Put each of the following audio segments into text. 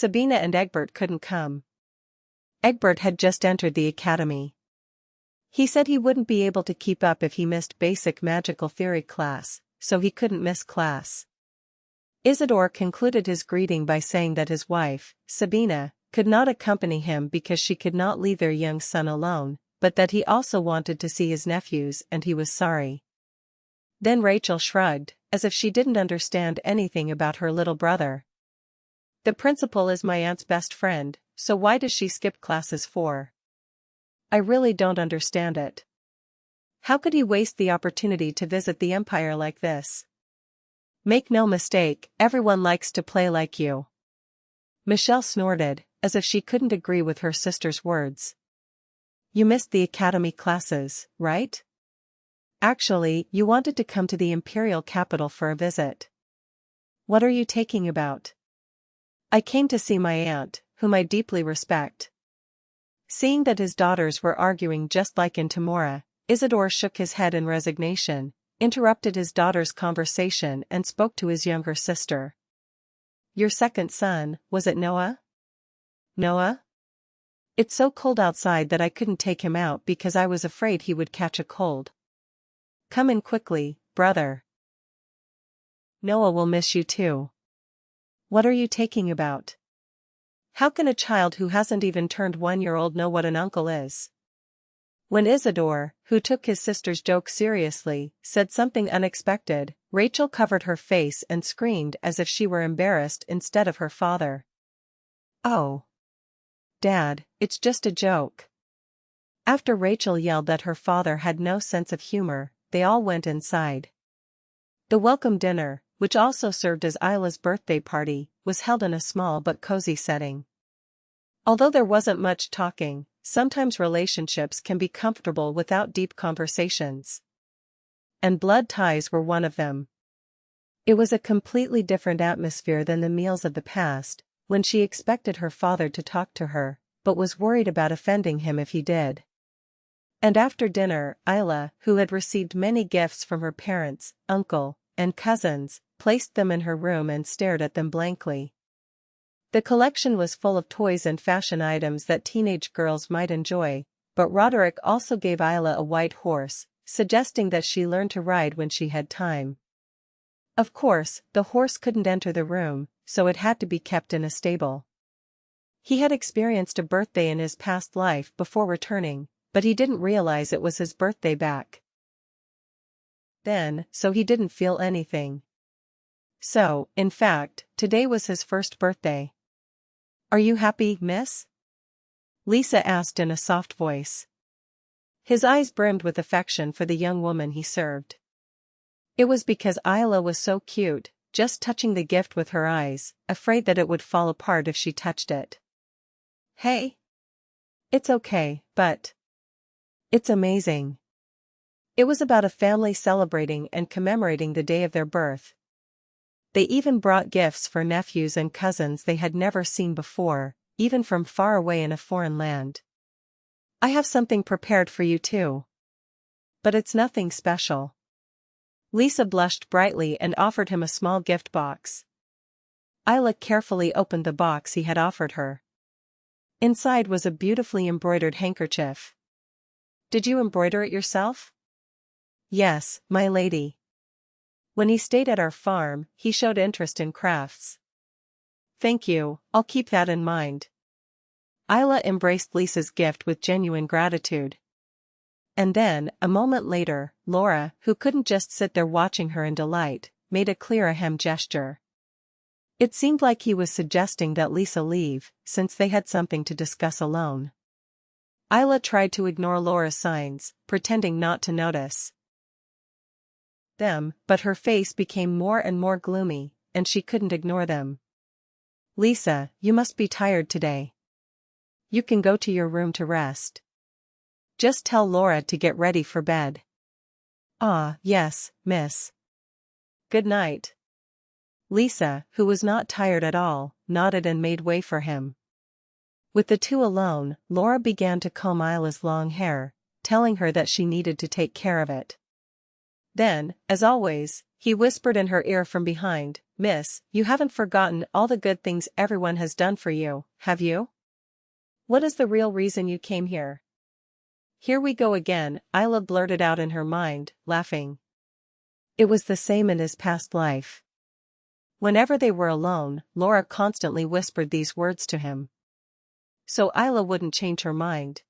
Sabina and Egbert couldn't come. Egbert had just entered the academy. He said he wouldn't be able to keep up if he missed basic magical theory class, so he couldn't miss class. Isidore concluded his greeting by saying that his wife, Sabina, could not accompany him because she could not leave their young son alone, but that he also wanted to see his nephews and he was sorry. Then Rachel shrugged, as if she didn't understand anything about her little brother. The principal is my aunt's best friend, so why does she skip classes for? I really don't understand it. How could he waste the opportunity to visit the Empire like this? Make no mistake, everyone likes to play like you. Michelle snorted, as if she couldn't agree with her sister's words. You missed the academy classes, right? Actually, you wanted to come to the imperial capital for a visit. What are you talking about? I came to see my aunt, whom I deeply respect. Seeing that his daughters were arguing just like in Timora, Isidore shook his head in resignation, interrupted his daughter's conversation and spoke to his younger sister. Your second son, was it Noah? Noah? It's so cold outside that I couldn't take him out because I was afraid he would catch a cold. Come in quickly, brother. Noah will miss you too. What are you talking about? How can a child who hasn't even turned 1-year-old know what an uncle is? When Isidore, who took his sister's joke seriously, said something unexpected, Rachel covered her face and screamed as if she were embarrassed instead of her father. Oh. Dad, it's just a joke. After Rachel yelled that her father had no sense of humor, they all went inside. The welcome dinner, which also served as Isla's birthday party, was held in a small but cozy setting. Although there wasn't much talking, sometimes relationships can be comfortable without deep conversations. And blood ties were one of them. It was a completely different atmosphere than the meals of the past, when she expected her father to talk to her, but was worried about offending him if he did. And after dinner, Isla, who had received many gifts from her parents, uncle, and cousins, placed them in her room and stared at them blankly. The collection was full of toys and fashion items that teenage girls might enjoy, but Roderick also gave Isla a white horse, suggesting that she learn to ride when she had time. Of course, the horse couldn't enter the room, so it had to be kept in a stable. He had experienced a birthday in his past life before returning, but he didn't realize it was his birthday back then, so he didn't feel anything. So, in fact, today was his first birthday. Are you happy, miss? Lisa asked in a soft voice. His eyes brimmed with affection for the young woman he served. It was because Isla was so cute, just touching the gift with her eyes, afraid that it would fall apart if she touched it. Hey? It's okay, but it's amazing. It was about a family celebrating and commemorating the day of their birth. They even brought gifts for nephews and cousins they had never seen before, even from far away in a foreign land. I have something prepared for you too. But it's nothing special. Lisa blushed brightly and offered him a small gift box. Isla carefully opened the box he had offered her. Inside was a beautifully embroidered handkerchief. Did you embroider it yourself? Yes, my lady. When he stayed at our farm, he showed interest in crafts. Thank you, I'll keep that in mind. Isla embraced Lisa's gift with genuine gratitude. And then, a moment later, Laura, who couldn't just sit there watching her in delight, made a clear ahem gesture. It seemed like he was suggesting that Lisa leave, since they had something to discuss alone. Isla tried to ignore Laura's signs, pretending not to notice them, but her face became more and more gloomy, and she couldn't ignore them. Lisa, you must be tired today. You can go to your room to rest. Just tell Laura to get ready for bed. Ah, yes, miss. Good night. Lisa, who was not tired at all, nodded and made way for him. With the two alone, Laura began to comb Isla's long hair, telling her that she needed to take care of it. Then, as always, He whispered in her ear from behind, "Miss, you haven't forgotten all the good things everyone has done for you, have you? What is the real reason you came here?" "Here we go again," Isla blurted out in her mind, laughing. It was the same in his past life. Whenever they were alone, Laura constantly whispered these words to him. So Isla wouldn't change her mind.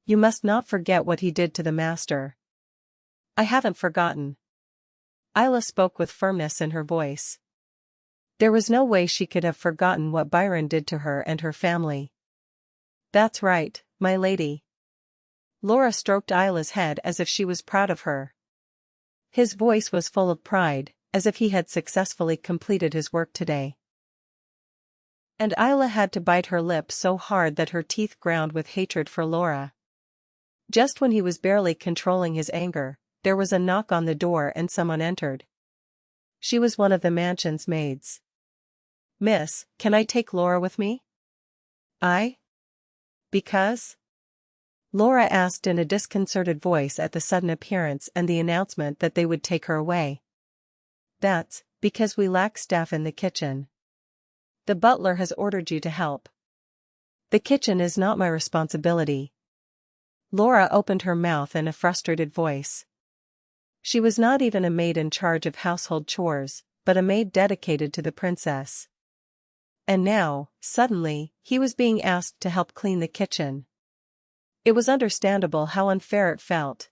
"You must not forget what he did to the master." "I haven't forgotten." Isla spoke with firmness in her voice. There was no way she could have forgotten what Byron did to her and her family. "That's right, my lady." Laura stroked Isla's head as if she was proud of her. His voice was full of pride, as if he had successfully completed his work today. And Isla had to bite her lip so hard that her teeth ground with hatred for Laura. Just when he was barely controlling his anger, there was a knock on the door and someone entered. She was one of the mansion's maids. "Miss, can I take Laura with me?" "I? Because?" Laura asked in a disconcerted voice at the sudden appearance and the announcement that they would take her away. "That's because we lack staff in the kitchen. The butler has ordered you to help." "The kitchen is not my responsibility." Laura opened her mouth in a frustrated voice. She was not even a maid in charge of household chores, but a maid dedicated to the princess. And now, suddenly, he was being asked to help clean the kitchen. It was understandable how unfair it felt.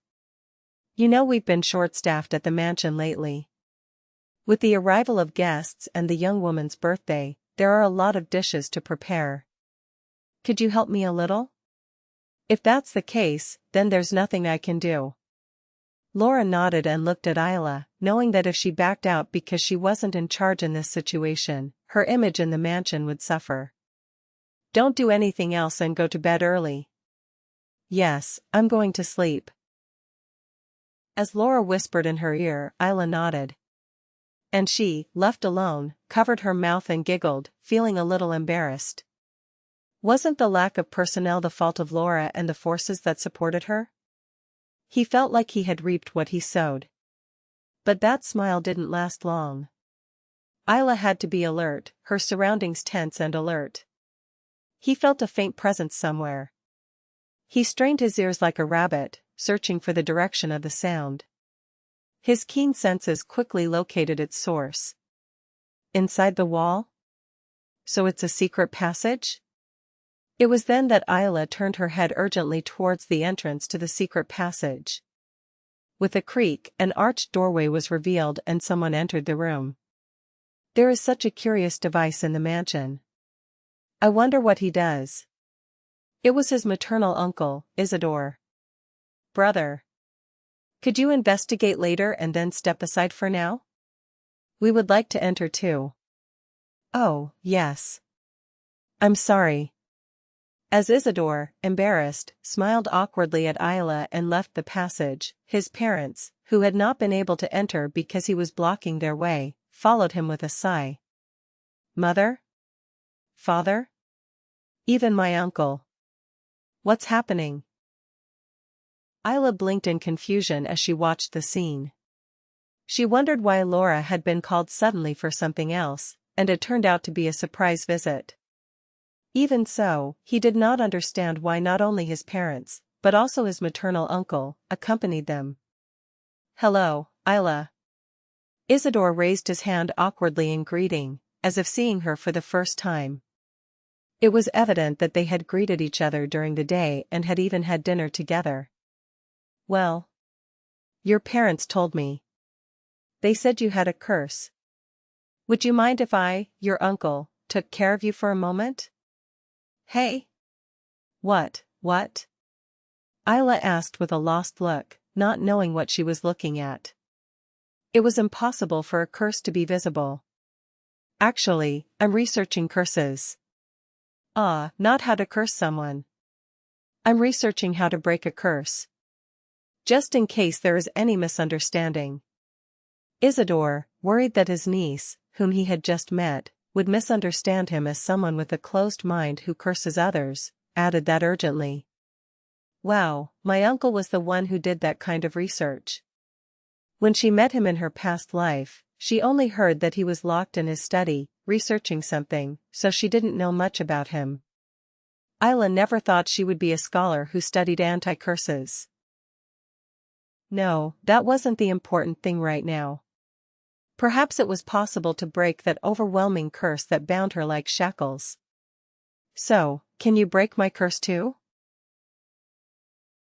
"You know we've been short-staffed at the mansion lately. With the arrival of guests and the young woman's birthday, there are a lot of dishes to prepare. Could you help me a little?" "If that's the case, then there's nothing I can do." Laura nodded and looked at Isla, knowing that if she backed out because she wasn't in charge in this situation, her image in the mansion would suffer. "Don't do anything else and go to bed early." "Yes, I'm going to sleep." As Laura whispered in her ear, Isla nodded. And she, left alone, covered her mouth and giggled, feeling a little embarrassed. Wasn't the lack of personnel the fault of Laura and the forces that supported her? He felt like he had reaped what he sowed. But that smile didn't last long. Isla had to be alert, her surroundings tense and alert. He felt a faint presence somewhere. He strained his ears like a rabbit, searching for the direction of the sound. His keen senses quickly located its source. Inside the wall? So it's a secret passage? It was then that Isla turned her head urgently towards the entrance to the secret passage. With a creak, an arched doorway was revealed and someone entered the room. There is such a curious device in the mansion. I wonder what he does. It was his maternal uncle, Isidore. Brother. Could you investigate later and then step aside for now? We would like to enter too. Oh, yes. I'm sorry. As Isidore, embarrassed, smiled awkwardly at Isla and left the passage, his parents, who had not been able to enter because he was blocking their way, followed him with a sigh. Mother? Father? Even my uncle. What's happening? Isla blinked in confusion as she watched the scene. She wondered why Laura had been called suddenly for something else, and it turned out to be a surprise visit. Even so, he did not understand why not only his parents, but also his maternal uncle, accompanied them. Hello, Isla. Isidore raised his hand awkwardly in greeting, as if seeing her for the first time. It was evident that they had greeted each other during the day and had even had dinner together. Well, your parents told me. They said you had a curse. Would you mind if I, your uncle, took care of you for a moment? Hey? What? Isla asked with a lost look, not knowing what she was looking at. It was impossible for a curse to be visible. Actually, I'm researching curses. Not how to curse someone. I'm researching how to break a curse. Just in case there is any misunderstanding. Isidore, worried that his niece, whom he had just met, would misunderstand him as someone with a closed mind who curses others, added that urgently. Wow, my uncle was the one who did that kind of research. When she met him in her past life, she only heard that he was locked in his study, researching something, so she didn't know much about him. Isla never thought she would be a scholar who studied anti-curses. No, that wasn't the important thing right now. Perhaps it was possible to break that overwhelming curse that bound her like shackles. So, can you break my curse too?